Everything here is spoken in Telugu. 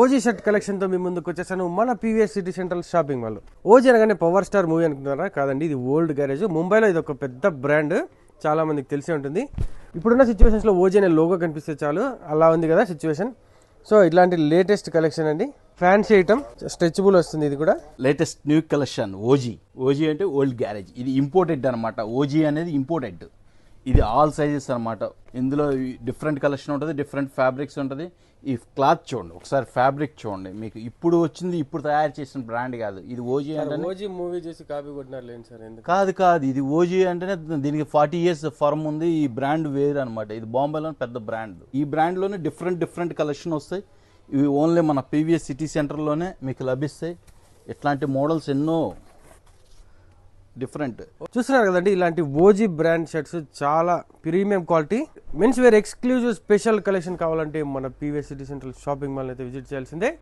ఓజీ షర్ట్ కలెక్షన్ తో మీ ముందుకు వచ్చేసాను మన PVS city central shopping mall. OG అనగానే పవర్ స్టార్ మూవీ అనుకుంటున్నారా? కాదండి, ఇది ఓల్డ్ గ్యారేజ్. ముంబైలో ఇది ఒక పెద్ద బ్రాండ్, చాలా మందికి తెలిసే ఉంటుంది. ఇప్పుడున్న సిచ్యువేషన్స్ లో ఓజీ అనే లోగో కనిపిస్తే చాలు, అలా ఉంది కదా సిచ్యువేషన్. సో ఇట్లాంటి లేటెస్ట్ కలెక్షన్ అండి, ఫ్యాన్సీ ఐటమ్, స్ట్రెచబుల్ వస్తుంది. ఇది కూడా latest new collection OG. OG అంటే ఓల్డ్ గ్యారేజ్, ఇది ఇంపోర్టెడ్ అనమాట. ఓజీ అనేది ఇంపోర్టెడ్. ఇది ఆల్ సైజెస్ అనమాట. ఇందులో డిఫరెంట్ కలెక్షన్ ఉంటుంది, డిఫరెంట్ ఫ్యాబ్రిక్స్ ఉంటుంది. ఈ క్లాత్ చూడండి, ఒకసారి ఫ్యాబ్రిక్ చూడండి. మీకు ఇప్పుడు వచ్చింది, ఇప్పుడు తయారు చేసిన బ్రాండ్ కాదు ఇది. ఓజీ అంటే ఓజీ మూవీ చేసి కాపీ కొట్టినారు లేండి సార్. కాదు, ఇది ఓజీ అంటేనే దీనికి 40 years ఫర్మ్ ఉంది. ఈ బ్రాండ్ వేరు అనమాట. ఇది బాంబేలో పెద్ద బ్రాండ్. ఈ బ్రాండ్లోనే డిఫరెంట్ కలెక్షన్ వస్తాయి. ఇవి ఓన్లీ మన పీవీఎస్ సిటీ సెంటర్లోనే మీకు లభిస్తాయి. ఇట్లాంటి మోడల్స్ ఎన్నో డిఫరెంట్ చూస్తున్నారు కదండి. ఇలాంటి ఓజీ బ్రాండ్ షర్ట్స్ చాలా premium quality, men's wear exclusive special collection కావాలంటే మన PVS city central shopping mall అయితే విజిట్ చేయాల్సిందే.